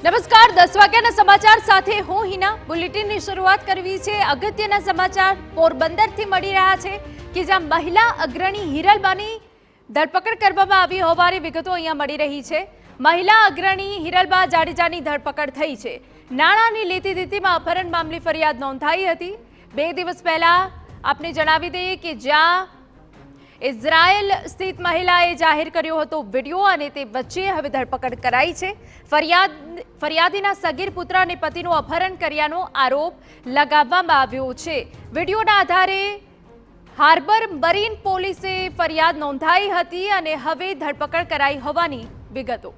નમસ્કાર 10 વાગ્યાના સમાચાર સાથે હું હિના બુલેટિનની શરૂઆત કરવી છે। અગત્યના સમાચાર પોરબંદરથી મળી રહ્યા છે કે જ્યાં મહિલા અગ્રણી હિરલબાની ધરપકડ કરવામાં આવી હોવાની વિગતો અહીંયા મળી રહી છે। મહિલા અગ્રણી હિરલબા જાડેજાની ધરપકડ થઈ છે। નાણાંની લેતી દેતીમાં અપહરણ મામલે ફરિયાદ નોંધાઈ હતી। 2 દિવસ પહેલા આપને જણાવી દઈએ કે જ્યાં ઇઝરાયલ સ્થિત મહિલાએ જાહેર કર્યો હતો વિડીયો અને તે વચ્ચે હવે ધરપકડ કરાઈ છે। ફરિયાદીના સગીર પુત્ર અને પતિનું અપહરણ કર્યાનો આરોપ લગાવવામાં આવ્યો છે। વિડીયોના આધારે હાર્બર મરીન પોલીસે ફરિયાદ નોંધાઈ હતી અને હવે ધરપકડ કરાઈ હોવાની વિગતો।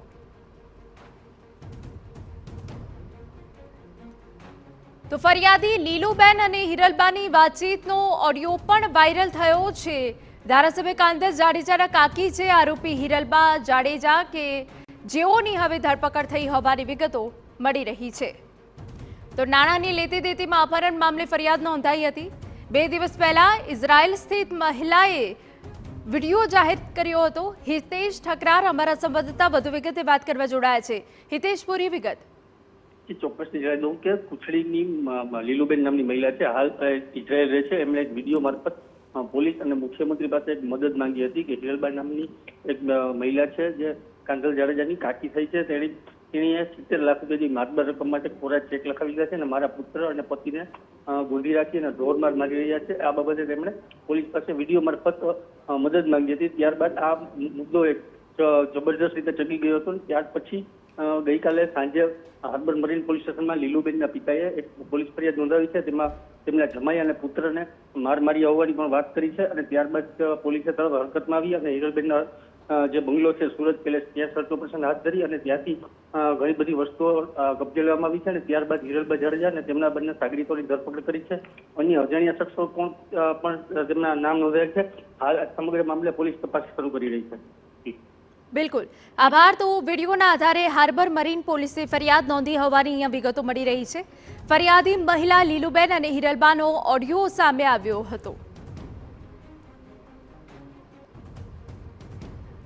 તો ફરિયાદી લીલુબેન અને હિરલબાની વાતચીતનો ઓડિયો પણ વાયરલ થયો છે। ધારાસભ્ય કાંધેશ જાડેજાના કાકી છે આરોપી હિરલબા જાડેજા કે જેઓની હવે ધરપકડ થઈ હોવાની વિગતો મળી રહી છે। તો નાણાંની લેતી દેતીમાં અપહરણ મામલે ફરિયાદ નોંધાઈ હતી। 2 દિવસ પહેલા ઇઝરાયલ સ્થિત મહિલાએ વિડીયો જાહેર કર્યો હતો। હિતેશ ઠકરાર અમારા સંવાદદાતા વધુ વિગતે વાત કરવા જોડાયા છે। હિતેશ, પૂરી વિગત। ચોક્કસથી જણાવી દઉં કે કુછડીની લીલુબેન નામની મહિલા છે, હાલ ઇઝરાયલ રહે છે। એમણે એક વિડીયો મારફત પોલીસ અને મુખ્યમંત્રી પાસે એક મદદ માંગી હતી કે હિરલબા નામની એક મહિલા છે જે કાંધલ જાડેજાની કાકી થઈ છે, તેણે 70 લાખ રૂપિયાની માતબર રકમ માટે કોરા ચેક લખાવી દીધા છે અને મારા પુત્ર અને પતિને ગોંધી રાખી અને ઢોરમાર મારી રહ્યા છે। આ બાબતે તેમણે પોલીસ પાસે વિડીયો મારફત મદદ માંગી હતી। ત્યારબાદ આ મુદ્દો એક જબરજસ્ત રીતે ચગી ગયો હતો। ત્યાર પછી ગઈકાલે સાંજે હાર્બર મરીન પોલીસ સ્ટેશનમાં લીલુબેનના પિતાએ એક પોલીસ ફરિયાદ નોંધાવી છે। તેમાં તેમના જમાઈ અને પુત્રને માર માર્યા હોવાની પણ વાત કરી છે અને ત્યારબાદ પોલીસે તરત હરકતમાં આવી અને હિરલબેનના જે બંગલો છે સુરત પેલેસ ત્યાં સર્ચ ઓપરેશન હાથ ધરી અને ત્યાંથી ઘણી બધી વસ્તુઓ કબજે લેવામાં આવી છે અને ત્યારબાદ હિરલબા જાડેજા અને તેમના બંને સાગરીતોની ધરપકડ કરી છે। અન્ય અજાણ્યા શખ્સો પણ તેમના નામ નોંધાયા છે। હાલ સમગ્ર મામલે પોલીસ તપાસ શરૂ કરી રહી છે। બિલકુલ આભાર। તો વિડીયોના આધારે હાર્બર મરીન પોલીસે ફરિયાદ નોંધી હોવાની અહીંયા વિગતો મળી રહી છે। ફરિયાદી મહિલા લીલુબેન અને હિરલબાનો ઓડિયો સામે આવ્યો હતો।